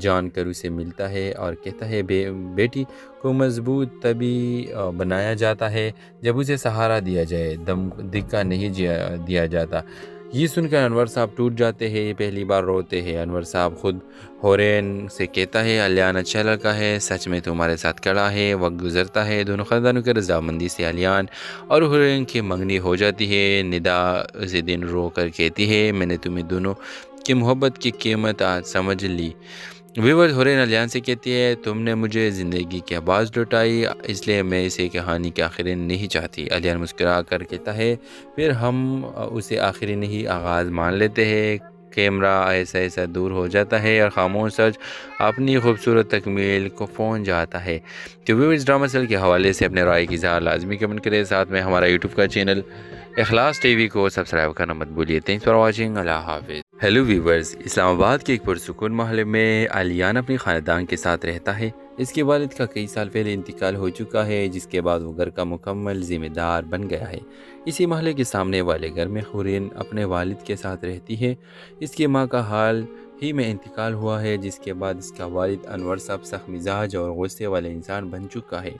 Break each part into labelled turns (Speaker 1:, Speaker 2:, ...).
Speaker 1: جان کر اسے ملتا ہے اور کہتا ہے بیٹی کو مضبوط تبھی بنایا جاتا ہے جب اسے سہارا دیا جائے، دم دکا نہیں دیا جاتا۔ یہ سن کر انور صاحب ٹوٹ جاتے ہیں، پہلی بار روتے ہیں۔ انور صاحب خود حورین سے کہتا ہے علیان اچھا لڑکا ہے، سچ میں تمہارے ساتھ کھڑا ہے۔ وقت گزرتا ہے، دونوں خاندانوں کے رضامندی سے علیان اور حورین کی منگنی ہو جاتی ہے۔ ندا اسی دن رو کر کہتی ہے میں نے تمہیں دونوں کی محبت کی قیمت آج سمجھ لی۔ ویورز، حورین علیان سے کہتی ہے تم نے مجھے زندگی کی آواز لوٹائی، اس لیے میں اسے کہانی کے آخری نہیں چاہتی۔ علیان مسکرا کر کہتا ہے پھر ہم اسے آخری نہیں آغاز مان لیتے ہیں۔ کیمرہ ایسا ایسا دور ہو جاتا ہے اور خاموش سچ اپنی خوبصورت تکمیل کو پہنچ جاتا ہے۔ تو ویورز، ڈرامہ سیل کے حوالے سے اپنے رائے کی اظہار لازمی کمنٹ کریں، ساتھ میں ہمارا یوٹیوب کا چینل اخلاص ٹی وی کو سبسکرائب کرنا مت بھولیے۔ تھینکس فار واچنگ، اللہ حافظ۔ ہیلو ویورز، اسلام آباد کے ایک پرسکون محلے میں علیان اپنے خاندان کے ساتھ رہتا ہے۔ اس کے والد کا کئی سال پہلے انتقال ہو چکا ہے، جس کے بعد وہ گھر کا مکمل ذمہ دار بن گیا ہے۔ اسی محلے کے سامنے والے گھر میں حورین اپنے والد کے ساتھ رہتی ہے۔ اس کی ماں کا حال ہی میں انتقال ہوا ہے، جس کے بعد اس کا والد انور صاحب سخت مزاج اور غصے والے انسان بن چکا ہے۔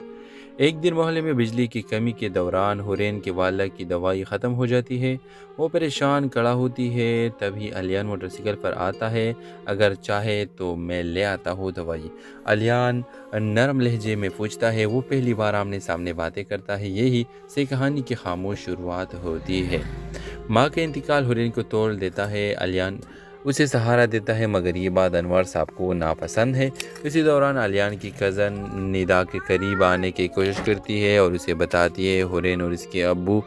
Speaker 1: ایک دن محلے میں بجلی کی کمی کے دوران حورین کے والدہ کی دوائی ختم ہو جاتی ہے۔ وہ پریشان کھڑا ہوتی ہے، تبھی علیان موٹر سائیکل پر آتا ہے۔ اگر چاہے تو میں لے آتا ہوں دوائی، علیان نرم لہجے میں پوچھتا ہے۔ وہ پہلی بار آمنے سامنے باتیں کرتا ہے، یہی سے کہانی کی خاموش شروعات ہوتی ہے۔ ماں کا انتقال حورین کو توڑ دیتا ہے۔ علیان اسے سہارا دیتا ہے، مگر یہ بات انور صاحب کو ناپسند ہے۔ اسی دوران علیان کی کزن ندا کے قریب آنے کی کوشش کرتی ہے اور اسے بتاتی ہے حورین اور اس کے ابو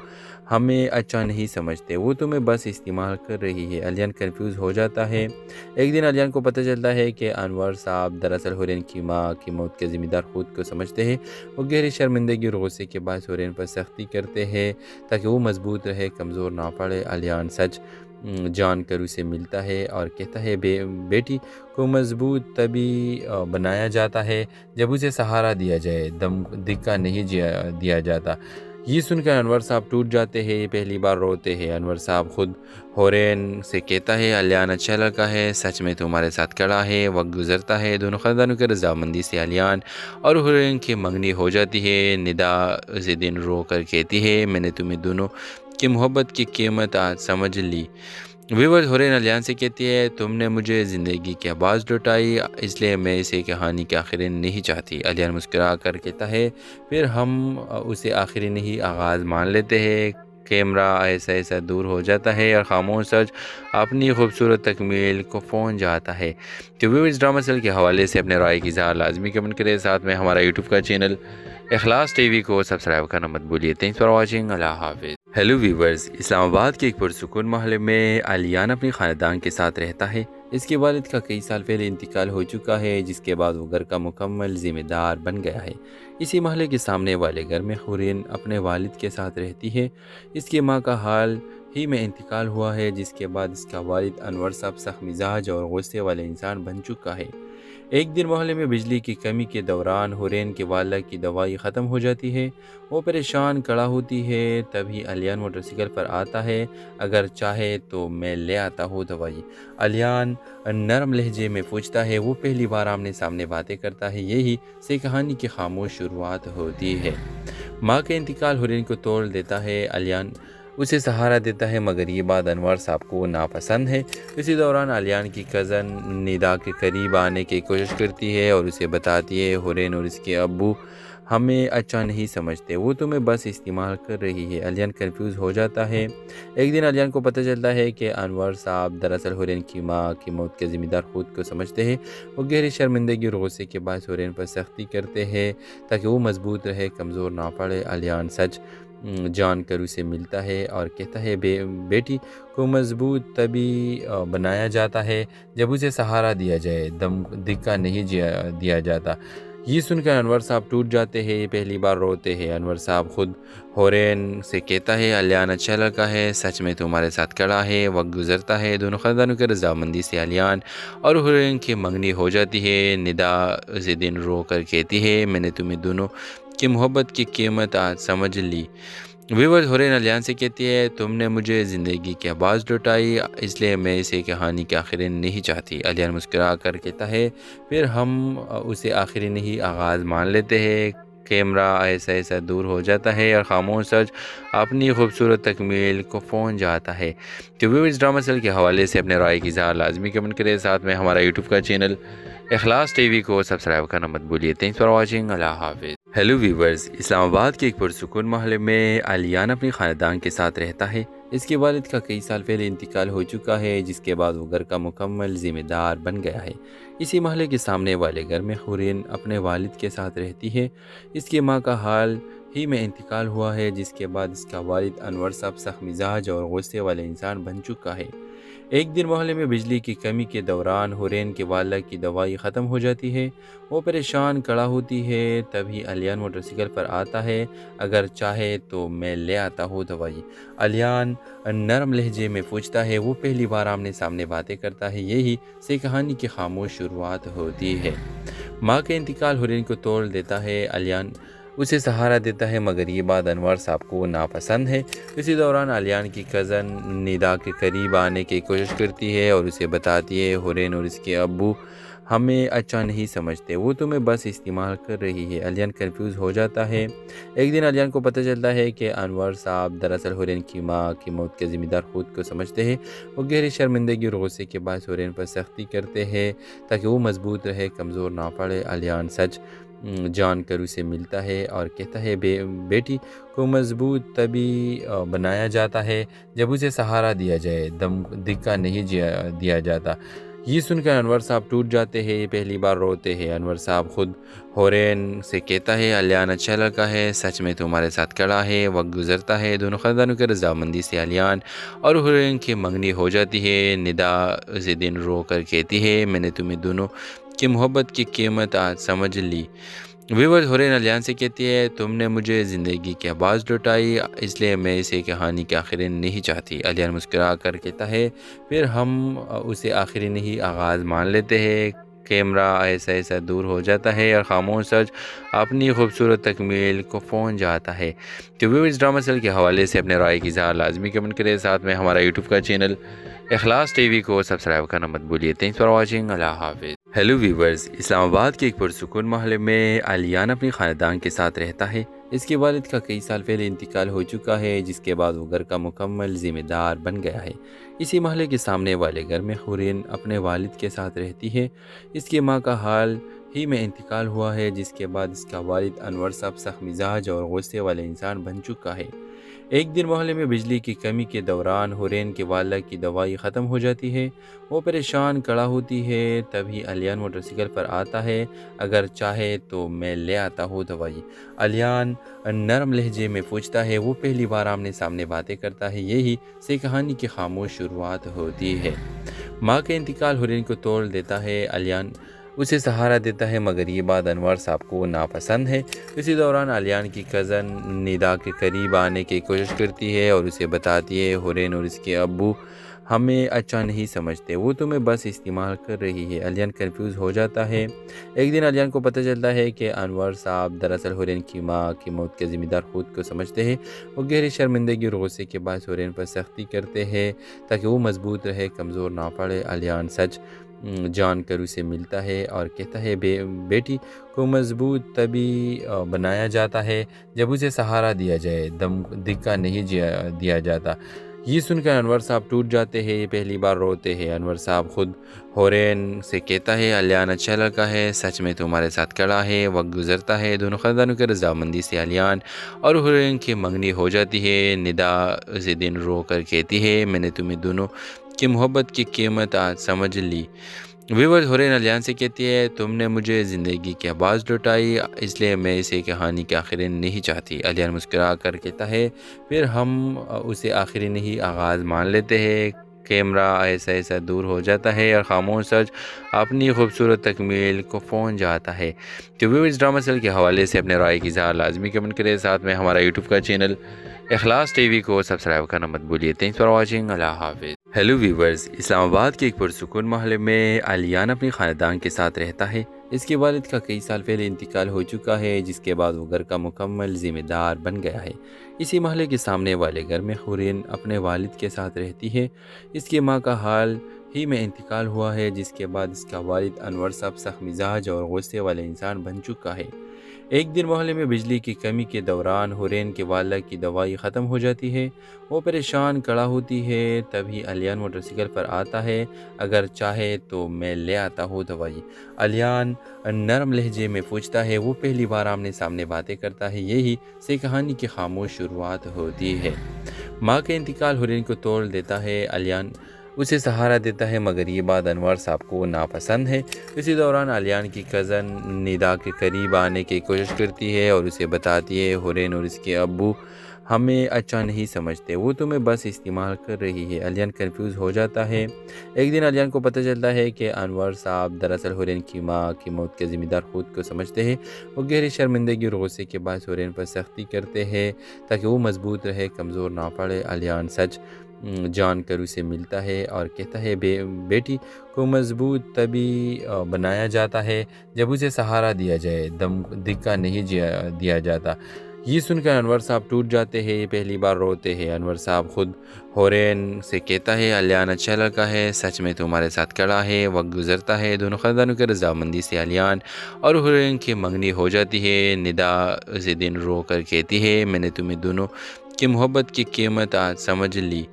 Speaker 1: ہمیں اچھا نہیں سمجھتے، وہ تمہیں بس استعمال کر رہی ہے۔ علیان کنفیوز ہو جاتا ہے۔ ایک دن علیان کو پتہ چلتا ہے کہ انور صاحب دراصل حورین کی ماں کی موت کے ذمہ دار خود کو سمجھتے ہیں۔ وہ گہری شرمندگی اور غصے کے باعث حورین پر سختی کرتے ہیں تاکہ وہ مضبوط رہے، کمزور نہ پڑے۔ علیان سچ جان کر اسے ملتا ہے اور کہتا ہے بیٹی کو مضبوط تبھی بنایا جاتا ہے جب اسے سہارا دیا جائے، دم دکا نہیں دیا جاتا۔ یہ سن کر انور صاحب ٹوٹ جاتے ہیں، پہلی بار روتے ہیں۔ انور صاحب خود حورین سے کہتا ہے علیان اچھا لڑکا ہے، سچ میں تمہارے ساتھ کھڑا ہے۔ وقت گزرتا ہے، دونوں خاندانوں کے رضامندی سے علیان اور حورین کی منگنی ہو جاتی ہے۔ ندا اسی دن رو کر کہتی ہے میں نے تمہیں دونوں کی محبت کی قیمت آج سمجھ لی۔ ویورز، حورین علیان سے کہتی ہے تم نے مجھے زندگی کی آواز لوٹائی، اس لیے میں اسے کہانی کے آخری نہیں چاہتی۔ علیان مسکرا کر کہتا ہے پھر ہم اسے آخری نہیں آغاز مان لیتے ہیں۔ کیمرہ ایسا ایسا دور ہو جاتا ہے اور خاموش سچ اپنی خوبصورت تکمیل کو پہنچ جاتا ہے۔ تو ویورز، ڈرامہ سیل کے حوالے سے اپنے رائے کی اظہار لازمی کمنٹ کریں، ساتھ میں ہمارا یوٹیوب کا چینل اخلاص ٹی وی کو سبسکرائب کرنا مت بھولیے۔ تھینکس فار واچنگ، اللہ حافظ۔ ہیلو ویورز، اسلام آباد کے ایک پرسکون محلے میں علیان اپنے خاندان کے ساتھ رہتا ہے۔ اس کے والد کا کئی سال پہلے انتقال ہو چکا ہے، جس کے بعد وہ گھر کا مکمل ذمہ دار بن گیا ہے۔ اسی محلے کے سامنے والے گھر میں حورین اپنے والد کے ساتھ رہتی ہے۔ اس کی ماں کا حال ہی میں انتقال ہوا ہے، جس کے بعد اس کا والد انور صاحب سخت مزاج اور غصے والے انسان بن چکا ہے۔ ایک دن محلے میں بجلی کی کمی کے دوران حورین کے والدہ کی دوائی ختم ہو جاتی ہے۔ وہ پریشان کھڑا ہوتی ہے، تبھی علیان موٹر سائیکل پر آتا ہے۔ اگر چاہے تو میں لے آتا ہوں دوائی، علیان نرم لہجے میں پوچھتا ہے۔ وہ پہلی بار آمنے سامنے باتیں کرتا ہے، یہی سے کہانی کی خاموش شروعات ہوتی ہے۔ ماں کا انتقال حورین کو توڑ دیتا ہے۔ علیان اسے سہارا دیتا ہے، مگر یہ بات انور صاحب کو ناپسند ہے۔ اسی دوران علیان کی کزن ندا کے قریب آنے کی کوشش کرتی ہے اور اسے بتاتی ہے حورین اور اس کے ابو ہمیں اچھا نہیں سمجھتے، وہ تمہیں بس استعمال کر رہی ہے۔ علیان کنفیوز ہو جاتا ہے۔ ایک دن علیان کو پتہ چلتا ہے کہ انور صاحب دراصل حورین کی ماں کی موت کے ذمہ دار خود کو سمجھتے ہیں۔ وہ گہری شرمندگی اور غصے کے باعث حورین پر سختی کرتے ہیں تاکہ وہ مضبوط رہے، کمزور نہ پڑے۔ علیان سچ جان کر اسے ملتا ہے اور کہتا ہے بیٹی کو مضبوط تبھی بنایا جاتا ہے جب اسے سہارا دیا جائے، دم دکا نہیں دیا جاتا۔ یہ سن کر انور صاحب ٹوٹ جاتے ہیں، پہلی بار روتے ہیں۔ انور صاحب خود حورین سے کہتا ہے علیان اچھا لڑکا ہے، سچ میں تمہارے ساتھ کھڑا ہے۔ وقت گزرتا ہے، دونوں خاندانوں کے رضامندی سے علیان اور حورین کی منگنی ہو جاتی ہے۔ ندا اسی دن رو کر کہتی ہے میں نے تمہیں دونوں کی محبت کی قیمت آج سمجھ لی۔ ویورز ہورین الیان سے کہتی ہے تم نے مجھے زندگی کی آواز لوٹائی اس لیے میں اسے کہانی کے آخری نہیں چاہتی۔ الیان مسکرا کر کہتا ہے پھر ہم اسے آخری نہیں آغاز مان لیتے ہیں۔ کیمرہ ایسا ایسا دور ہو جاتا ہے اور خاموش سچ اپنی خوبصورت تکمیل کو پہنچ جاتا ہے۔ تو ویورز ڈرامہ سیل کے حوالے سے اپنے رائے کی اظہار لازمی کمنٹ کریں، ساتھ میں ہمارا یوٹیوب کا چینل اخلاص ٹی وی کو سبسکرائب کرنا مت بھولیے۔ تھینکس فار واچنگ، اللہ حافظ۔ ہیلو ویورز، اسلام آباد کے ایک پرسکون محلے میں الیان اپنے خاندان کے ساتھ رہتا ہے۔ اس کے والد کا کئی سال پہلے انتقال ہو چکا ہے، جس کے بعد وہ گھر کا مکمل ذمہ دار بن گیا ہے۔ اسی محلے کے سامنے والے گھر میں حورین اپنے والد کے ساتھ رہتی ہے۔ اس کی ماں کا حال ہی میں انتقال ہوا ہے، جس کے بعد اس کا والد انور صاحب سخت مزاج اور غصے والے انسان بن چکا ہے۔ ایک دن محلے میں بجلی کی کمی کے دوران حورین کے والدہ کی دوائی ختم ہو جاتی ہے۔ وہ پریشان کھڑا ہوتی ہے، تبھی الیان موٹر سائیکل پر آتا ہے۔ اگر چاہے تو میں لے آتا ہوں دوائی، الیان نرم لہجے میں پوچھتا ہے۔ وہ پہلی بار آمنے سامنے باتیں کرتا ہے، یہی سے کہانی کی خاموش شروعات ہوتی ہے۔ ماں کے انتقال حورین کو توڑ دیتا ہے۔ الیان اسے سہارا دیتا ہے، مگر یہ بات انور صاحب کو ناپسند ہے۔ اسی دوران الیان کی کزن ندا کے قریب آنے کی کوشش کرتی ہے اور اسے بتاتی ہے حورین اور اس کے ابو ہمیں اچھا نہیں سمجھتے، وہ تمہیں بس استعمال کر رہی ہے۔ الیان کنفیوز ہو جاتا ہے۔ ایک دن الیان کو پتہ چلتا ہے کہ انور صاحب دراصل حورین کی ماں کی موت کے ذمہ دار خود کو سمجھتے ہیں۔ وہ گہری شرمندگی اور غصے کے باعث حورین پر سختی کرتے ہیں تاکہ وہ مضبوط رہے، کمزور نہ پڑے۔ الیان سچ جان کر اسے ملتا ہے اور کہتا ہے بیٹی کو مضبوط تبھی بنایا جاتا ہے جب اسے سہارا دیا جائے، دھکا نہیں دیا جاتا۔ یہ سن کر انور صاحب ٹوٹ جاتے ہیں، پہلی بار روتے ہیں۔ انور صاحب خود حورین سے کہتا ہے الیان اچھا لڑکا ہے، سچ میں تمہارے ساتھ کھڑا ہے۔ وقت گزرتا ہے، دونوں خاندانوں کے رضامندی سے الیان اور حورین کی منگنی ہو جاتی ہے۔ ندا اسی دن رو کر کہتی ہے میں نے تمہیں دونوں کی محبت کی قیمت آج سمجھ لی۔ ویورز حورین الیان سے کہتی ہے تم نے مجھے زندگی کی آواز لوٹائی اس لیے میں اسے کہانی کے آخری نہیں چاہتی۔ الیان مسکرا کر کہتا ہے پھر ہم اسے آخری نہیں آغاز مان لیتے ہیں۔ کیمرہ ایسا ایسا دور ہو جاتا ہے اور خاموش سچ اپنی خوبصورت تکمیل کو پہنچ جاتا ہے۔ تو ویورز ڈرامہ سیل کے حوالے سے اپنے رائے کی اظہار لازمی کمنٹ کریں، ساتھ میں ہمارا یوٹیوب کا چینل اخلاص ٹی وی کو سبسکرائب کرنا مت بھولیے۔ تھینکس فار واچنگ، اللہ حافظ۔ ہیلو ویورز، اسلام آباد کے ایک پرسکون محلے میں الیان اپنے خاندان کے ساتھ رہتا ہے۔ اس کے والد کا کئی سال پہلے انتقال ہو چکا ہے، جس کے بعد وہ گھر کا مکمل ذمہ دار بن گیا ہے۔ اسی محلے کے سامنے والے گھر میں حورین اپنے والد کے ساتھ رہتی ہے۔ اس کی ماں کا حال ہی میں انتقال ہوا ہے، جس کے بعد اس کا والد انور صاحب سخت مزاج اور غصے والے انسان بن چکا ہے۔ ایک دن محلے میں بجلی کی کمی کے دوران حورین کے والدہ کی دوائی ختم ہو جاتی ہے۔ وہ پریشان کھڑا ہوتی ہے، تبھی الیان موٹر سائیکل پر آتا ہے۔ اگر چاہے تو میں لے آتا ہوں دوائی، الیان نرم لہجے میں پوچھتا ہے۔ وہ پہلی بار آمنے سامنے باتیں کرتا ہے، یہی سے کہانی کی خاموش شروعات ہوتی ہے۔ ماں کے انتقال حورین کو توڑ دیتا ہے۔ الیان اسے سہارا دیتا ہے، مگر یہ بات انور صاحب کو ناپسند ہے۔ اسی دوران الیان کی کزن ندا کے قریب آنے کی کوشش کرتی ہے اور اسے بتاتی ہے حورین اور اس کے ابو ہمیں اچھا نہیں سمجھتے، وہ تمہیں بس استعمال کر رہی ہے۔ الیان کنفیوز ہو جاتا ہے۔ ایک دن الیان کو پتہ چلتا ہے کہ انور صاحب دراصل حورین کی ماں کی موت کے ذمہ دار خود کو سمجھتے ہیں۔ وہ گہری شرمندگی اور غصے کے باعث حورین پر سختی کرتے ہیں تاکہ وہ مضبوط رہے، کمزور نہ پڑے۔ الیان سچ جان کر اسے ملتا ہے اور کہتا ہے بیٹی کو مضبوط تبھی بنایا جاتا ہے جب اسے سہارا دیا جائے، دھکا نہیں دیا جاتا۔ یہ سن کر انور صاحب ٹوٹ جاتے ہیں، پہلی بار روتے ہیں۔ انور صاحب خود حورین سے کہتا ہے الیان اچھا لڑکا ہے، سچ میں تمہارے ساتھ کھڑا ہے۔ وقت گزرتا ہے، دونوں خاندانوں کے رضامندی سے الیان اور حورین کی منگنی ہو جاتی ہے۔ ندا اسی دن رو کر کہتی ہے میں نے تمہیں دونوں کی محبت کی قیمت آج سمجھ لی۔ ویورز حورین الیان سے کہتی ہے تم نے مجھے زندگی کی آواز لوٹائی اس لیے میں اسے کہانی کے آخری نہیں چاہتی۔ الیان مسکرا کر کہتا ہے پھر ہم اسے آخری نہیں آغاز مان لیتے ہیں۔ کیمرہ ایسا ایسا دور ہو جاتا ہے اور خاموش سچ اپنی خوبصورت تکمیل کو پہنچ جاتا ہے۔ تو ویورز ڈرامہ سیل کے حوالے سے اپنے رائے کی اظہار لازمی کمنٹ کریں، ساتھ میں ہمارا یوٹیوب کا چینل اخلاص ٹی وی کو سبسکرائب کرنا مت بھولیے۔ تھینکس فار واچنگ، اللہ حافظ۔ ہیلو ویورز، اسلام آباد کے ایک پرسکون محلے میں علیان اپنے خاندان کے ساتھ رہتا ہے۔ اس کے والد کا کئی سال پہلے انتقال ہو چکا ہے، جس کے بعد وہ گھر کا مکمل ذمہ دار بن گیا ہے۔ اسی محلے کے سامنے والے گھر میں حورین اپنے والد کے ساتھ رہتی ہے۔ اس کی ماں کا حال ہی میں انتقال ہوا ہے، جس کے بعد اس کا والد انور صاحب سخت مزاج اور غصے والے انسان بن چکا ہے۔ ایک دن محلے میں بجلی کی کمی کے دوران حورین کے والدہ کی دوائی ختم ہو جاتی ہے۔ وہ پریشان کھڑا ہوتی ہے، تبھی علیان موٹر سائیکل پر آتا ہے۔ اگر چاہے تو میں لے آتا ہوں دوائی، علیان نرم لہجے میں پوچھتا ہے۔ وہ پہلی بار آمنے سامنے باتیں کرتا ہے، یہی سے کہانی کی خاموش شروعات ہوتی ہے۔ ماں کا انتقال حورین کو توڑ دیتا ہے۔ علیان اسے سہارا دیتا ہے، مگر یہ بات انور صاحب کو ناپسند ہے۔ اسی دوران علیان کی کزن ندا کے قریب آنے کی کوشش کرتی ہے اور اسے بتاتی ہے حورین اور اس کے ابو ہمیں اچھا نہیں سمجھتے، وہ تمہیں بس استعمال کر رہی ہے۔ علیان کنفیوز ہو جاتا ہے۔ ایک دن علیان کو پتہ چلتا ہے کہ انور صاحب دراصل حورین کی ماں کی موت کے ذمہ دار خود کو سمجھتے ہیں۔ وہ گہری شرمندگی اور غصے کے باعث حورین پر سختی کرتے ہیں تاکہ وہ مضبوط رہے، کمزور نہ پڑے۔ علیان سچ جان کر اسے ملتا ہے اور کہتا ہے بیٹی کو مضبوط تبھی بنایا جاتا ہے جب اسے سہارا دیا جائے، دھکا نہیں دیا جاتا۔ یہ سن کر انور صاحب ٹوٹ جاتے ہیں، پہلی بار روتے ہیں۔ انور صاحب خود حورین سے کہتا ہے علیان اچھا لڑکا ہے، سچ میں تمہارے ساتھ کھڑا ہے۔ وقت گزرتا ہے، دونوں خاندانوں کی رضامندی سے علیان اور حورین کی منگنی ہو جاتی ہے۔ ندا اسی دن رو کر کہتی ہے میں نے تمہیں دونوں کی محبت کی قیمت آج سمجھ لی۔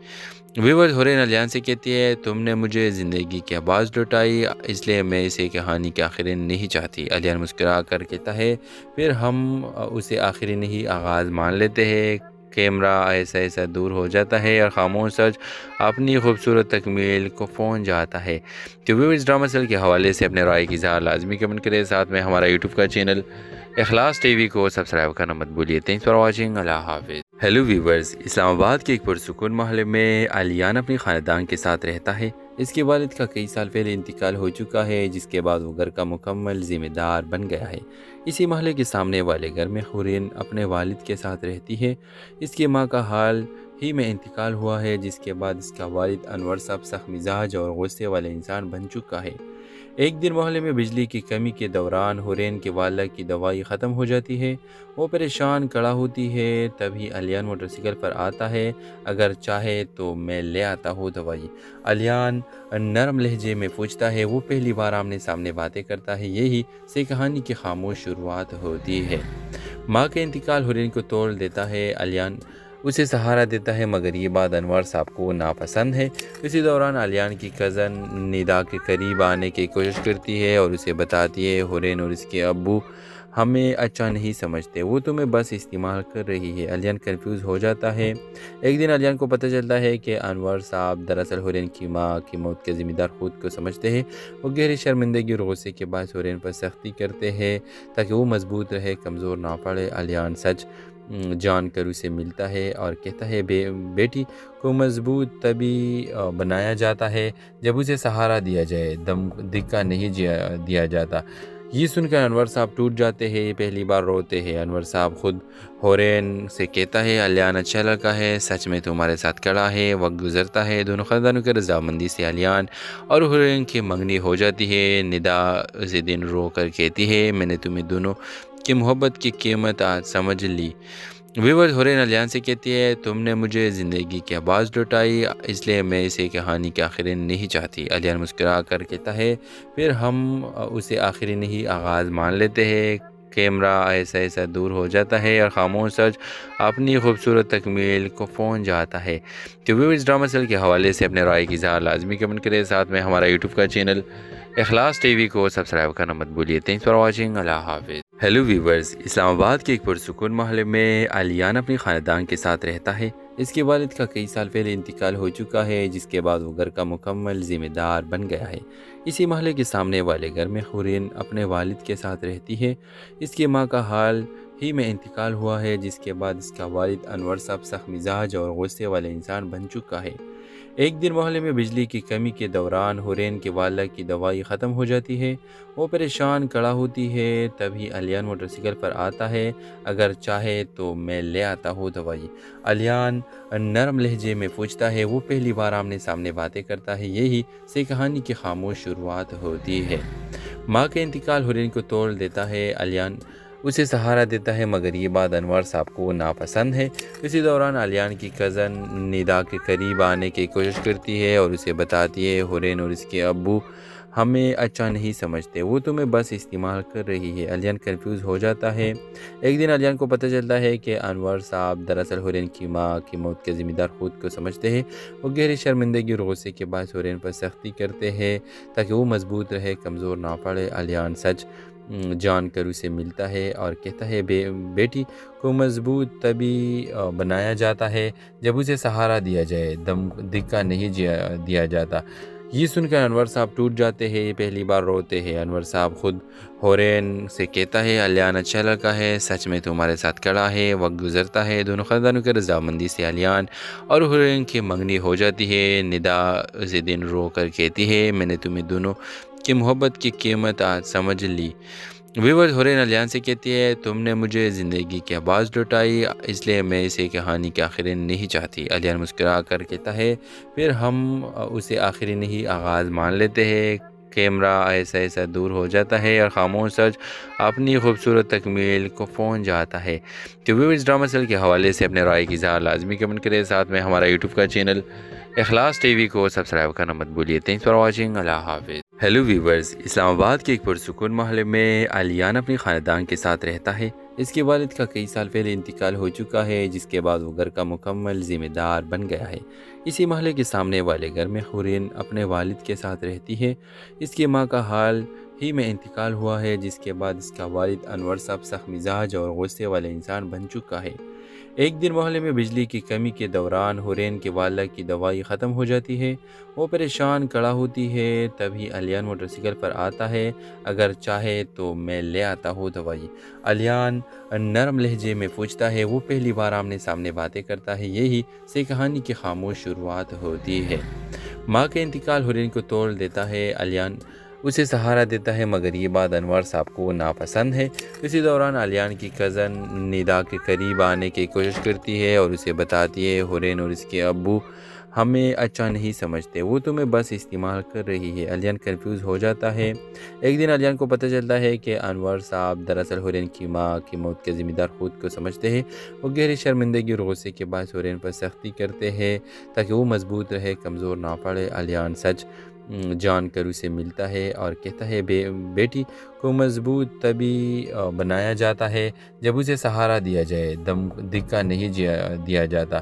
Speaker 1: ویورز، حورین علیان سے کہتی ہے تم نے مجھے زندگی کی آواز لوٹائی، اس لیے میں اسے کہانی کے آخری نہیں چاہتی۔ علیان مسکرا کر کہتا ہے پھر ہم اسے آخری نہیں آغاز مان لیتے ہیں۔ کیمرہ ایسا ایسا دور ہو جاتا ہے اور خاموش سچ اپنی خوبصورت تکمیل کو پہنچ جاتا ہے۔ تو ویورز، ڈرامہ سیل کے حوالے سے اپنے رائے کی اظہار لازمی کمنٹ کریں، ساتھ میں ہمارا یوٹیوب کا چینل اخلاص ٹی وی کو سبسکرائب کرنا مت بھولیے۔ تھینکس فار واچنگ، اللہ حافظ۔ ہیلو ویورز، اسلام آباد کے ایک پرسکون محلے میں علیان اپنے خاندان کے ساتھ رہتا ہے۔ اس کے والد کا کئی سال پہلے انتقال ہو چکا ہے، جس کے بعد وہ گھر کا مکمل ذمہ دار بن گیا ہے۔ اسی محلے کے سامنے والے گھر میں حورین اپنے والد کے ساتھ رہتی ہے۔ اس کی ماں کا حال ہی میں انتقال ہوا ہے، جس کے بعد اس کا والد انور صاحب سخت مزاج اور غصے والے انسان بن چکا ہے۔ ایک دن محلے میں بجلی کی کمی کے دوران حورین کے والدہ کی دوائی ختم ہو جاتی ہے۔ وہ پریشان کھڑا ہوتی ہے، تبھی علیان موٹر سائیکل پر آتا ہے۔ اگر چاہے تو میں لے آتا ہوں دوائی، علیان نرم لہجے میں پوچھتا ہے۔ وہ پہلی بار آمنے سامنے باتیں کرتا ہے، یہی سے کہانی کی خاموش شروعات ہوتی ہے۔ ماں کا انتقال حورین کو توڑ دیتا ہے۔ علیان اسے سہارا دیتا ہے، مگر یہ بات انور صاحب کو ناپسند ہے۔ اسی دوران علیان کی کزن ندا کے قریب آنے کی کوشش کرتی ہے اور اسے بتاتی ہے حورین اور اس کے ابو ہمیں اچھا نہیں سمجھتے، وہ تمہیں بس استعمال کر رہی ہے۔ علیان کنفیوز ہو جاتا ہے۔ ایک دن علیان کو پتہ چلتا ہے کہ انور صاحب دراصل حورین کی ماں کی موت کے ذمہ دار خود کو سمجھتے ہیں۔ وہ گہری شرمندگی اور غصے کے باعث حورین پر سختی کرتے ہیں تاکہ وہ مضبوط رہے، کمزور نہ پڑے۔ علیان سچ جان کر اسے ملتا ہے اور کہتا ہے بیٹی کو مضبوط تبھی بنایا جاتا ہے جب اسے سہارا دیا جائے، دھکا نہیں دیا جاتا۔ یہ سن کر انور صاحب ٹوٹ جاتے ہیں، پہلی بار روتے ہیں۔ انور صاحب خود حورین سے کہتا ہے علیان اچھا لڑکا ہے، سچ میں تمہارے ساتھ کھڑا ہے۔ وقت گزرتا ہے، دونوں خاندانوں کی رضامندی سے علیان اور حورین کی منگنی ہو جاتی ہے۔ ندا اسی دن رو کر کہتی ہے میں نے تمہیں دونوں کی محبت کی قیمت آج سمجھ لی۔ ویورز، حورین علیان سے کہتی ہے تم نے مجھے زندگی کی آواز لوٹائی، اس لیے میں اسے کہانی کے آخری نہیں چاہتی۔ علیان مسکرا کر کہتا ہے پھر ہم اسے آخری نہیں آغاز مان لیتے ہیں۔ کیمرہ ایسا ایسا دور ہو جاتا ہے اور خاموش سچ اپنی خوبصورت تکمیل کو پہنچ جاتا ہے۔ تو ویورز، ڈرامہ سیل کے حوالے سے اپنے رائے کی اظہار لازمی کمنٹ کریں، ساتھ میں ہمارا یوٹیوب کا چینل اخلاص ٹی وی کو سبسکرائب کرنا مت بھولیے۔ تھینکس فار واچنگ، اللہ حافظ۔ ہیلو ویورز، اسلام آباد کے ایک پرسکون محلے میں علیان اپنے خاندان کے ساتھ رہتا ہے۔ اس کے والد کا کئی سال پہلے انتقال ہو چکا ہے، جس کے بعد وہ گھر کا مکمل ذمہ دار بن گیا ہے۔ اسی محلے کے سامنے والے گھر میں حورین اپنے والد کے ساتھ رہتی ہے۔ اس کی ماں کا حال ہی میں انتقال ہوا ہے، جس کے بعد اس کا والد انور صاحب سخت مزاج اور غصے والے انسان بن چکا ہے۔ ایک دن محلے میں بجلی کی کمی کے دوران حورین کے والدہ کی دوائی ختم ہو جاتی ہے۔ وہ پریشان کھڑا ہوتی ہے، تبھی الیان موٹر سائیکل پر آتا ہے۔ اگر چاہے تو میں لے آتا ہوں دوائی، الیان نرم لہجے میں پوچھتا ہے۔ وہ پہلی بار آمنے سامنے باتیں کرتا ہے۔ یہی سے کہانی کی خاموش شروعات ہوتی ہے۔ ماں کا انتقال حورین کو توڑ دیتا ہے۔ الیان اسے سہارا دیتا ہے، مگر یہ بات انور صاحب کو ناپسند ہے۔ اسی دوران الیان کی کزن ندا کے قریب آنے کی کوشش کرتی ہے اور اسے بتاتی ہے حورین اور اس کے ابو ہمیں اچھا نہیں سمجھتے، وہ تمہیں بس استعمال کر رہی ہے۔ الیان کنفیوز ہو جاتا ہے۔ ایک دن الیان کو پتہ چلتا ہے کہ انور صاحب دراصل حورین کی ماں کی موت کے ذمہ دار خود کو سمجھتے ہیں۔ وہ گہری شرمندگی اور غصے کے باعث حورین پر سختی کرتے ہیں تاکہ وہ مضبوط رہے، کمزور نہ پڑے۔ الیان سچ جان کر اسے ملتا ہے اور کہتا ہے بیٹی کو مضبوط تبھی بنایا جاتا ہے جب اسے سہارا دیا جائے، دھکا نہیں دیا جاتا۔ یہ سن کر انور صاحب ٹوٹ جاتے ہیں، پہلی بار روتے ہیں۔ انور صاحب خود حورین سے کہتا ہے الیان اچھا لڑکا ہے، سچ میں تمہارے ساتھ کھڑا ہے۔ وقت گزرتا ہے، دونوں خاندانوں کی رضامندی سے الیان اور حورین کی منگنی ہو جاتی ہے۔ ندا اسے دن رو کر کہتی ہے میں نے تمہیں دونوں کی محبت کی قیمت آج سمجھ لی۔ ویورز حورین الیان سے کہتی ہے تم نے مجھے زندگی کی آواز لوٹائی، اس لیے میں اسے کہانی کے آخری نہیں چاہتی۔ الیان مسکرا کر کہتا ہے پھر ہم اسے آخری نہیں آغاز مان لیتے ہیں۔ کیمرہ ایسا ایسا دور ہو جاتا ہے اور خاموش سچ اپنی خوبصورت تکمیل کو پہنچ جاتا ہے۔ تو ویورز ڈرامہ سیل کے حوالے سے اپنے رائے کی اظہار لازمی کمنٹ کریں، ساتھ میں ہمارا یوٹیوب کا چینل اخلاص ٹی وی کو سبسکرائب کرنا مت بھولیے۔ تھینکس فار واچنگ، اللہ حافظ۔ ہیلو ویورز، اسلام آباد کے ایک پرسکون محلے میں الیان اپنی خاندان کے ساتھ رہتا ہے۔ اس کے والد کا کئی سال پہلے انتقال ہو چکا ہے، جس کے بعد وہ گھر کا مکمل ذمہ دار بن گیا ہے۔ اسی محلے کے سامنے والے گھر میں حورین اپنے والد کے ساتھ رہتی ہے۔ اس کی ماں کا حال ہی میں انتقال ہوا ہے، جس کے بعد اس کا والد انور صاحب سخت مزاج اور غصے والے انسان بن چکا ہے۔ ایک دن محلے میں بجلی کی کمی کے دوران حورین کے والدہ کی دوائی ختم ہو جاتی ہے۔ وہ پریشان کھڑا ہوتی ہے، تبھی الیان موٹر سائیکل پر آتا ہے۔ اگر چاہے تو میں لے آتا ہوں دوائی، الیان نرم لہجے میں پوچھتا ہے۔ وہ پہلی بار آمنے سامنے باتیں کرتا ہے۔ یہی سے کہانی کی خاموش شروعات ہوتی ہے۔ ماں کا انتقال حورین کو توڑ دیتا ہے۔ الیان اسے سہارا دیتا ہے، مگر یہ بات انور صاحب کو ناپسند ہے۔ اسی دوران الیان کی کزن ندا کے قریب آنے کی کوشش کرتی ہے اور اسے بتاتی ہے حورین اور اس کے ابو ہمیں اچھا نہیں سمجھتے، وہ تمہیں بس استعمال کر رہی ہے۔ الیان کنفیوز ہو جاتا ہے۔ ایک دن الیان کو پتہ چلتا ہے کہ انور صاحب دراصل حورین کی ماں کی موت کے ذمہ دار خود کو سمجھتے ہیں۔ وہ گہری شرمندگی اور غصے کے باعث حورین پر سختی کرتے ہیں تاکہ وہ مضبوط رہے، کمزور نہ پڑے۔ الیان سچ جان کر اسے ملتا ہے اور کہتا ہے بیٹی کو مضبوط تبھی بنایا جاتا ہے جب اسے سہارا دیا جائے، دھکا نہیں دیا جاتا۔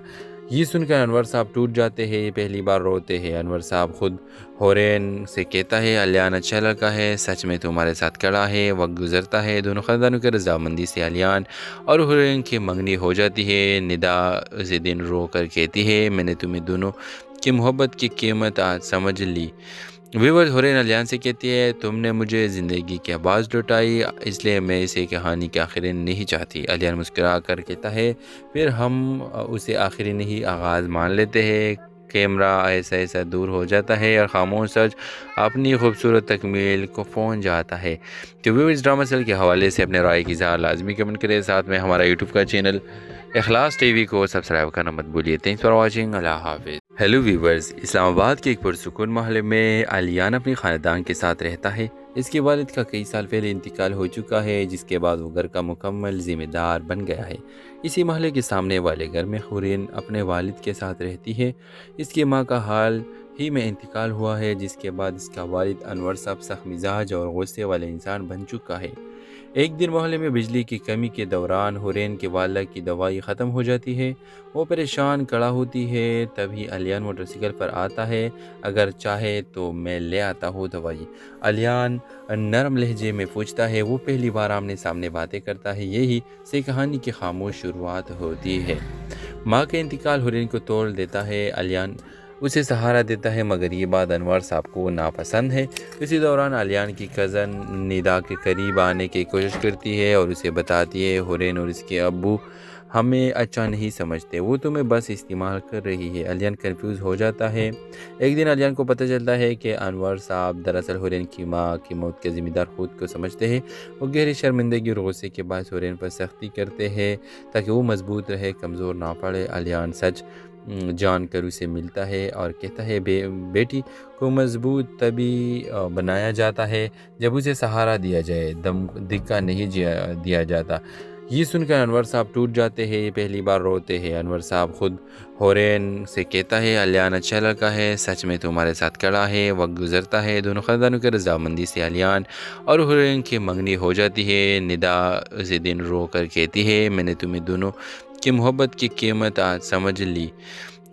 Speaker 1: یہ سن کر انور صاحب ٹوٹ جاتے ہیں، پہلی بار روتے ہیں۔ انور صاحب خود حورین سے کہتا ہے الیان اچھا لڑکا ہے، سچ میں تمہارے ساتھ کھڑا ہے۔ وقت گزرتا ہے، دونوں خاندانوں کی رضامندی سے الیان اور حورین کی منگنی ہو جاتی ہے۔ ندا اسے دن رو کر کہتی ہے میں نے تمہیں دونوں کی محبت کی قیمت آج سمجھ لی۔ ویورز حورین الیان سے کہتی ہے تم نے مجھے زندگی کی آواز لوٹائی، اس لیے میں اسے کہانی کے آخری نہیں چاہتی۔ الیان مسکرا کر کہتا ہے پھر ہم اسے آخری نہیں آغاز مان لیتے ہیں۔ کیمرہ ایسا ایسا دور ہو جاتا ہے اور خاموش سچ اپنی خوبصورت تکمیل کو پہنچ جاتا ہے۔ تو ویورز ڈرامہ سیل کے حوالے سے اپنے رائے کی اظہار لازمی کمنٹ کریں، ساتھ میں ہمارا یوٹیوب کا چینل اخلاص ٹی وی کو سبسکرائب کرنا مت بھولیے۔ تھینکس فار واچنگ، اللہ حافظ۔ ہیلو ویورز، اسلام آباد کے ایک پرسکون محلے میں الیان اپنی خاندان کے ساتھ رہتا ہے۔ اس کے والد کا کئی سال پہلے انتقال ہو چکا ہے، جس کے بعد وہ گھر کا مکمل ذمہ دار بن گیا ہے۔ اسی محلے کے سامنے والے گھر میں حورین اپنے والد کے ساتھ رہتی ہے۔ اس کی ماں کا حال ہی میں انتقال ہوا ہے، جس کے بعد اس کا والد انور صاحب سخت مزاج اور غصے والے انسان بن چکا ہے۔ ایک دن محلے میں بجلی کی کمی کے دوران حورین کے والدہ کی دوائی ختم ہو جاتی ہے۔ وہ پریشان کھڑا ہوتی ہے، تبھی الیان موٹر سائیکل پر آتا ہے۔ اگر چاہے تو میں لے آتا ہوں دوائی، الیان نرم لہجے میں پوچھتا ہے۔ وہ پہلی بار آمنے سامنے باتیں کرتا ہے۔ یہی سے کہانی کی خاموش شروعات ہوتی ہے۔ ماں کا انتقال حورین کو توڑ دیتا ہے۔ الیان اسے سہارا دیتا ہے، مگر یہ بات انور صاحب کو ناپسند ہے۔ اسی دوران الیان کی کزن ندا کے قریب آنے کی کوشش کرتی ہے اور اسے بتاتی ہے حورین اور اس کے ابو ہمیں اچھا نہیں سمجھتے، وہ تمہیں بس استعمال کر رہی ہے۔ الیان کنفیوز ہو جاتا ہے۔ ایک دن الیان کو پتہ چلتا ہے کہ انور صاحب دراصل ہورین کی ماں کی موت کے ذمہ دار خود کو سمجھتے ہیں۔ وہ گہری شرمندگی اور غصے کے باعث ہورین پر سختی کرتے ہیں تاکہ وہ مضبوط رہے، کمزور نہ پڑے۔ الیان سچ جان کر اسے ملتا ہے اور کہتا ہے بیٹی کو مضبوط تبھی بنایا جاتا ہے جب اسے سہارا دیا جائے، دھکا نہیں دیا جاتا۔ یہ سن کر انور صاحب ٹوٹ جاتے ہیں، پہلی بار روتے ہیں۔ انور صاحب خود ہورین سے کہتا ہے الیان اچھا لڑکا ہے، سچ میں تمہارے ساتھ کھڑا ہے۔ وقت گزرتا ہے، دونوں خاندانوں کی رضامندی سے الیان اور ہورین کی منگنی ہو جاتی ہے۔ ندا اسی دن رو کر کہتی ہے میں نے تمہیں دونوں کی محبت کی قیمت آج سمجھ لی۔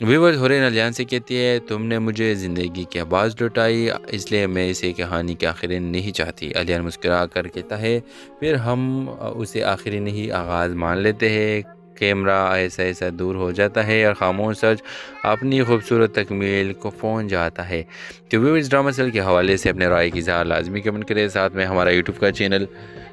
Speaker 1: ویورز، ہورین الیان سے کہتی ہے تم نے مجھے زندگی کی آواز لوٹائی، اس لیے میں اسے کہانی کے آخری نہیں چاہتی۔ الیان مسکرا کر کہتا ہے پھر ہم اسے آخری نہیں آغاز مان لیتے ہیں۔ کیمرہ ایسا ایسا دور ہو جاتا ہے اور خاموش سچ اپنی خوبصورت تکمیل کو پہنچ جاتا ہے۔ تو ویورز، ڈرامہ سیل کے حوالے سے اپنے رائے کی اظہار لازمی کمنٹ کریں، ساتھ میں ہمارا یوٹیوب کا چینل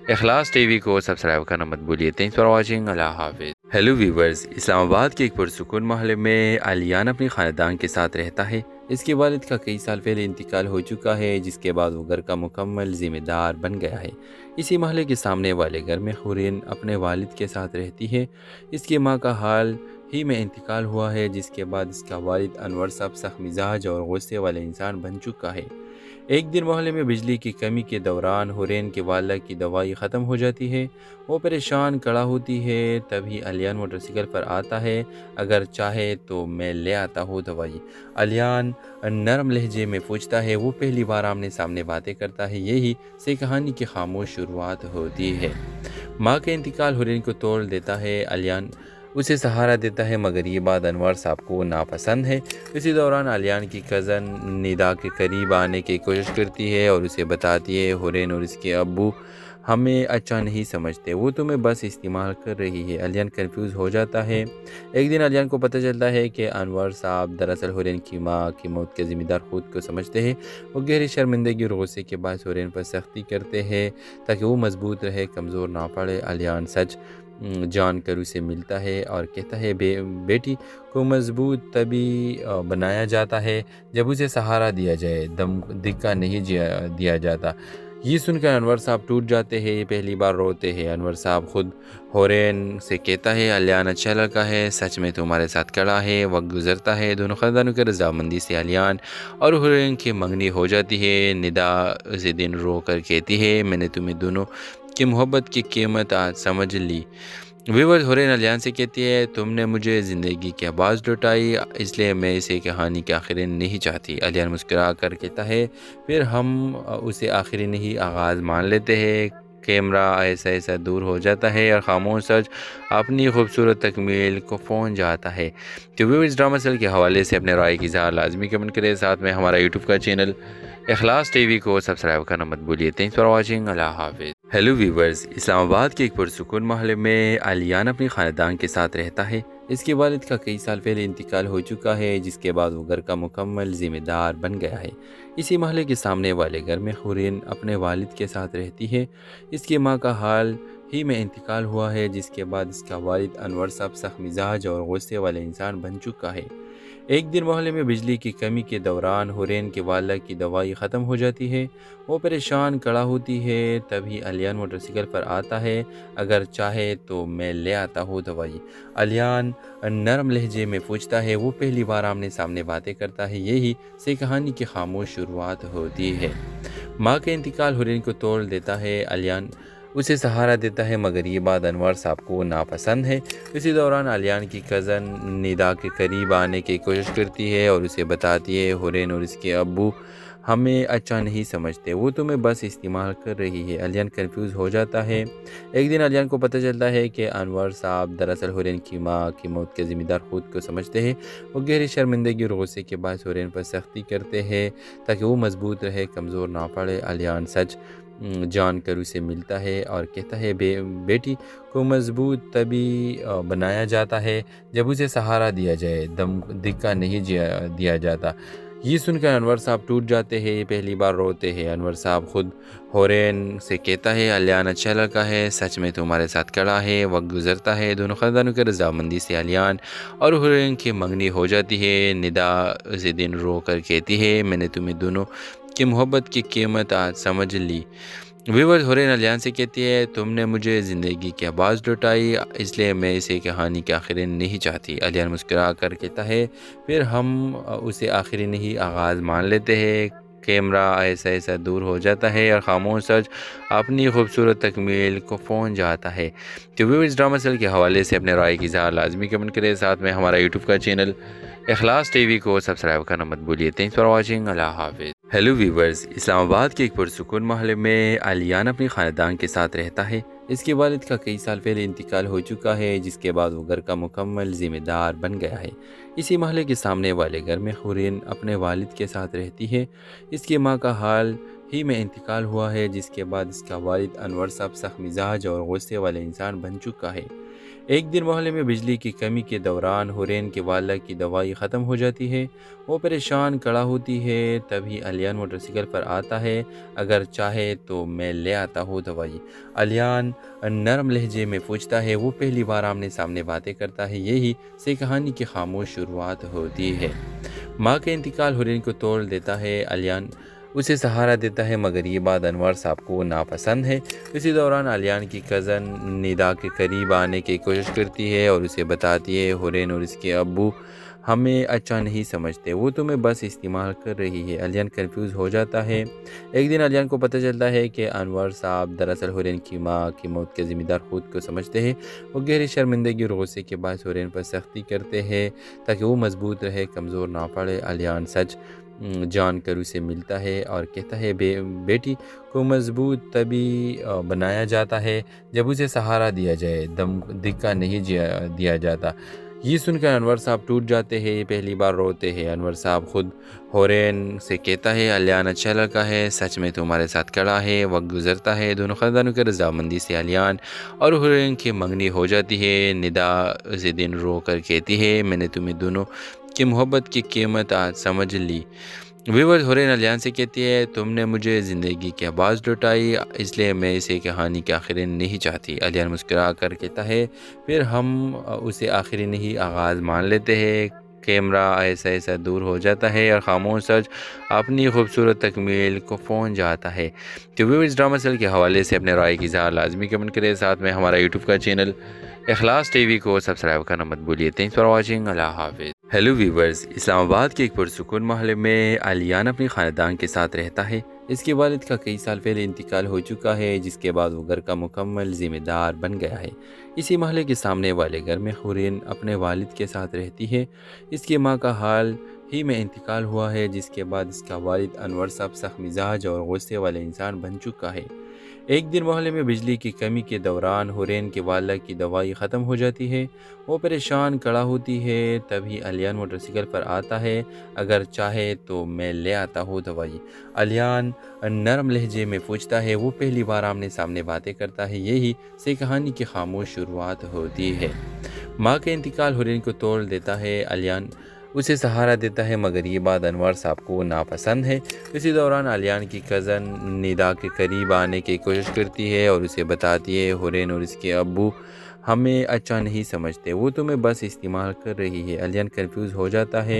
Speaker 1: اخلاص ٹی وی کو سبسکرائب کرنا مت بھولیے۔ تھینکس فار واچنگ، اللہ حافظ۔ ہیلو ویورز، اسلام آباد کے ایک پرسکون محلے میں الیان اپنی خاندان کے ساتھ رہتا ہے۔ اس کے والد کا کئی سال پہلے انتقال ہو چکا ہے، جس کے بعد وہ گھر کا مکمل ذمہ دار بن گیا ہے۔ اسی محلے کے سامنے والے گھر میں ہورین اپنے والد کے ساتھ رہتی ہے۔ اس کی ماں کا حال ہی میں انتقال ہوا ہے، جس کے بعد اس کا والد انور صاحب سخت مزاج اور غصے والے انسان بن چکا ہے۔ ایک دن محلے میں بجلی کی کمی کے دوران ہورین کے والدہ کی دوائی ختم ہو جاتی ہے۔ وہ پریشان کھڑا ہوتی ہے، تبھی الیان موٹر سائیکل پر آتا ہے۔ اگر چاہے تو میں لے آتا ہوں دوائی، الیان نرم لہجے میں پوچھتا ہے۔ وہ پہلی بار آمنے سامنے باتیں کرتا ہے، یہی سے کہانی کی خاموش شروعات ہوتی ہے۔ ماں کا انتقال ہورین کو توڑ دیتا ہے۔ الیان اسے سہارا دیتا ہے، مگر یہ بات انور صاحب کو ناپسند ہے۔ اسی دوران الیان کی کزن ندا کے قریب آنے کی کوشش کرتی ہے اور اسے بتاتی ہے ہورین اور اس کے ابو ہمیں اچھا نہیں سمجھتے، وہ تمہیں بس استعمال کر رہی ہے۔ الیان کنفیوز ہو جاتا ہے۔ ایک دن الیان کو پتہ چلتا ہے کہ انور صاحب دراصل ہورین کی ماں کی موت کے ذمہ دار خود کو سمجھتے ہیں۔ وہ گہری شرمندگی اور غصے کے باعث ہورین پر سختی کرتے ہیں تاکہ وہ مضبوط رہے، کمزور نہ پڑے۔ الیان سچ جان کر اسے ملتا ہے اور کہتا ہے بیٹی کو مضبوط تبھی بنایا جاتا ہے جب اسے سہارا دیا جائے، دھکا نہیں دیا جاتا۔ یہ سن کر انور صاحب ٹوٹ جاتے ہیں، پہلی بار روتے ہیں۔ انور صاحب خود ہورین سے کہتا ہے الیان اچھا لڑکا ہے، سچ میں تمہارے ساتھ کھڑا ہے۔ وقت گزرتا ہے، دونوں خاندانوں کی رضامندی سے الیان اور ہورین کی منگنی ہو جاتی ہے۔ ندا اسی دن رو کر کہتی ہے میں نے تمہیں دونوں کی محبت کی قیمت آج سمجھ لی۔ ویورز، ہورین الیان سے کہتی ہے تم نے مجھے زندگی کی آواز لوٹائی، اس لیے میں اسے کہانی کے آخری نہیں چاہتی۔ الیان مسکرا کر کہتا ہے پھر ہم اسے آخری نہیں آغاز مان لیتے ہیں۔ کیمرہ ایسا ایسا دور ہو جاتا ہے اور خاموش سچ اپنی خوبصورت تکمیل کو پہنچ جاتا ہے۔ تو ویورز، ڈرامہ سیل کے حوالے سے اپنے رائے کی اظہار لازمی کمنٹ کریں، ساتھ میں ہمارا یوٹیوب کا چینل اخلاص ٹی وی کو سبسکرائب کرنا مت بھولیے۔ تھینکس فار واچنگ، اللہ حافظ۔ ہیلو ویورز، اسلام آباد کے ایک پرسکون محلے میں الیان اپنی خاندان کے ساتھ رہتا ہے۔ اس کے والد کا کئی سال پہلے انتقال ہو چکا ہے، جس کے بعد وہ گھر کا مکمل ذمہ دار بن گیا ہے۔ اسی محلے کے سامنے والے گھر میں ہورین اپنے والد کے ساتھ رہتی ہے۔ اس کی ماں کا حال ہی میں انتقال ہوا ہے، جس کے بعد اس کا والد انور صاحب سخت مزاج اور غصے والے انسان بن چکا ہے۔ ایک دن محلے میں بجلی کی کمی کے دوران ہورین کے والدہ کی دوائی ختم ہو جاتی ہے۔ وہ پریشان کھڑا ہوتی ہے، تبھی الیان موٹر سائیکل پر آتا ہے۔ اگر چاہے تو میں لے آتا ہوں دوائی، الیان نرم لہجے میں پوچھتا ہے۔ وہ پہلی بار آمنے سامنے باتیں کرتا ہے، یہی سے کہانی کی خاموش شروعات ہوتی ہے۔ ماں کا انتقال ہورین کو توڑ دیتا ہے۔ الیان اسے سہارا دیتا ہے، مگر یہ بات انور صاحب کو ناپسند ہے۔ اسی دوران الیان کی کزن ندا کے قریب آنے کی کوشش کرتی ہے اور اسے بتاتی ہے ہورین اور اس کے ابو ہمیں اچھا نہیں سمجھتے، وہ تمہیں بس استعمال کر رہی ہے۔ الیان کنفیوز ہو جاتا ہے۔ ایک دن الیان کو پتہ چلتا ہے کہ انور صاحب دراصل ہورین کی ماں کی موت کے ذمہ دار خود کو سمجھتے ہیں۔ وہ گہری شرمندگی اور غصے کے باعث ہورین پر سختی کرتے ہیں تاکہ وہ مضبوط رہے، کمزور نہ پڑے۔ الیان سچ جان کر اسے ملتا ہے اور کہتا ہے بیٹی کو مضبوط تبھی بنایا جاتا ہے جب اسے سہارا دیا جائے، دھکا نہیں دیا جاتا۔ یہ سن کر انور صاحب ٹوٹ جاتے ہیں، پہلی بار روتے ہیں۔ انور صاحب خود حورین سے کہتا ہے الیان اچھا لڑکا ہے، سچ میں تمہارے ساتھ کھڑا ہے۔ وقت گزرتا ہے، دونوں خاندانوں کی رضامندی سے الیان اور حورین کی منگنی ہو جاتی ہے۔ ندا اسی دن رو کر کہتی ہے میں نے تمہیں دونوں کی محبت کی قیمت آج سمجھ لی۔ ویورز، حورین الیان سے کہتی ہے تم نے مجھے زندگی کی آواز لوٹائی، اس لیے میں اسے کہانی کے آخری نہیں چاہتی۔ الیان مسکرا کر کہتا ہے پھر ہم اسے آخری نہیں آغاز مان لیتے ہیں۔ کیمرہ ایسا ایسا دور ہو جاتا ہے اور خاموش سچ اپنی خوبصورت تکمیل کو پہنچ جاتا ہے۔ تو ویورز، ڈرامہ سیل کے حوالے سے اپنے رائے کی اظہار لازمی کمنٹ کریں، ساتھ میں ہمارا یوٹیوب کا چینل اخلاص ٹی وی کو سبسکرائب کرنا مت بھولیے۔ تھینکس فار واچنگ، اللہ حافظ۔ ہیلو ویورز، اسلام آباد کے ایک پرسکون محلے میں الیان اپنی خاندان کے ساتھ رہتا ہے۔ اس کے والد کا کئی سال پہلے انتقال ہو چکا ہے، جس کے بعد وہ گھر کا مکمل ذمہ دار بن گیا ہے۔ اسی محلے کے سامنے والے گھر میں حورین اپنے والد کے ساتھ رہتی ہے۔ اس کی ماں کا حال ہی میں انتقال ہوا ہے، جس کے بعد اس کا والد انور صاحب سخت مزاج اور غصے والے انسان بن چکا ہے۔ ایک دن محلے میں بجلی کی کمی کے دوران حورین کے والدہ کی دوائی ختم ہو جاتی ہے۔ وہ پریشان کھڑا ہوتی ہے، تبھی الیان موٹر سائیکل پر آتا ہے۔ اگر چاہے تو میں لے آتا ہوں دوائی، الیان نرم لہجے میں پوچھتا ہے۔ وہ پہلی بار آمنے سامنے باتیں کرتا ہے، یہی سے کہانی کی خاموش شروعات ہوتی ہے۔ ماں کا انتقال حورین کو توڑ دیتا ہے۔ الیان اسے سہارا دیتا ہے، مگر یہ بات انور صاحب کو ناپسند ہے۔ اسی دوران الیان کی کزن ندا کے قریب آنے کی کوشش کرتی ہے اور اسے بتاتی ہے حورین اور اس کے ابو ہمیں اچھا نہیں سمجھتے، وہ تمہیں بس استعمال کر رہی ہے۔ الیان کنفیوز ہو جاتا ہے۔ ایک دن الیان کو پتہ چلتا ہے کہ انور صاحب دراصل حورین کی ماں کی موت کے ذمہ دار خود کو سمجھتے ہیں۔ وہ گہری شرمندگی اور غصے کے باعث حورین پر سختی کرتے ہیں تاکہ وہ مضبوط رہے، کمزور نہ پڑے۔ الیان سچ جان کر اسے ملتا ہے اور کہتا ہے بیٹی کو مضبوط تبھی بنایا جاتا ہے جب اسے سہارا دیا جائے، دھکا نہیں دیا جاتا۔ یہ سن کر انور صاحب ٹوٹ جاتے ہیں، پہلی بار روتے ہیں۔ انور صاحب خود حورین سے کہتا ہے الیان اچھا لڑکا ہے، سچ میں تمہارے ساتھ کھڑا ہے۔ وقت گزرتا ہے، دونوں خاندانوں کی رضامندی سے الیان اور حورین کی منگنی ہو جاتی ہے۔ ندا اسی دن رو کر کہتی ہے میں نے تمہیں دونوں کی محبت کی قیمت آج سمجھ لی۔ ویورز، حورین الیان سے کہتی ہے تم نے مجھے زندگی کی آواز لوٹائی، اس لیے میں اسے کہانی کے آخری نہیں چاہتی۔ الیان مسکرا کر کہتا ہے پھر ہم اسے آخری نہیں آغاز مان لیتے ہیں۔ کیمرہ ایسا ایسا دور ہو جاتا ہے اور خاموش سچ اپنی خوبصورت تکمیل کو پہنچ جاتا ہے۔ تو ویورز، ڈرامہ سیل کے حوالے سے اپنے رائے کی اظہار لازمی کمنٹ کریں، ساتھ میں ہمارا یوٹیوب کا چینل اخلاص ٹی وی کو سبسکرائب کرنا مت بھولیے۔ تھینکس فار واچنگ، اللہ حافظ۔ ہیلو ویورز، اسلام آباد کے ایک پرسکون محلے میں الیان اپنی خاندان کے ساتھ رہتا ہے۔ اس کے والد کا کئی سال پہلے انتقال ہو چکا ہے، جس کے بعد وہ گھر کا مکمل ذمہ دار بن گیا ہے۔ اسی محلے کے سامنے والے گھر میں حورین اپنے والد کے ساتھ رہتی ہے۔ اس کی ماں کا حال ہی میں انتقال ہوا ہے، جس کے بعد اس کا والد انور صاحب سخت مزاج اور غصے والے انسان بن چکا ہے۔ ایک دن محلے میں بجلی کی کمی کے دوران حورین کے والدہ کی دوائی ختم ہو جاتی ہے۔ وہ پریشان کھڑا ہوتی ہے، تبھی الیان موٹر سائیکل پر آتا ہے۔ اگر چاہے تو میں لے آتا ہوں دوائی، الیان نرم لہجے میں پوچھتا ہے۔ وہ پہلی بار آمنے سامنے باتیں کرتا ہے، یہی سے کہانی کی خاموش شروعات ہوتی ہے۔ ماں کا انتقال حورین کو توڑ دیتا ہے۔ الیان اسے سہارا دیتا ہے، مگر یہ بات انور صاحب کو ناپسند ہے۔ اسی دوران الیان کی کزن ندا کے قریب آنے کی کوشش کرتی ہے اور اسے بتاتی ہے حورین اور اس کے ابو ہمیں اچھا نہیں سمجھتے، وہ تمہیں بس استعمال کر رہی ہے۔ الیان کنفیوز ہو جاتا ہے۔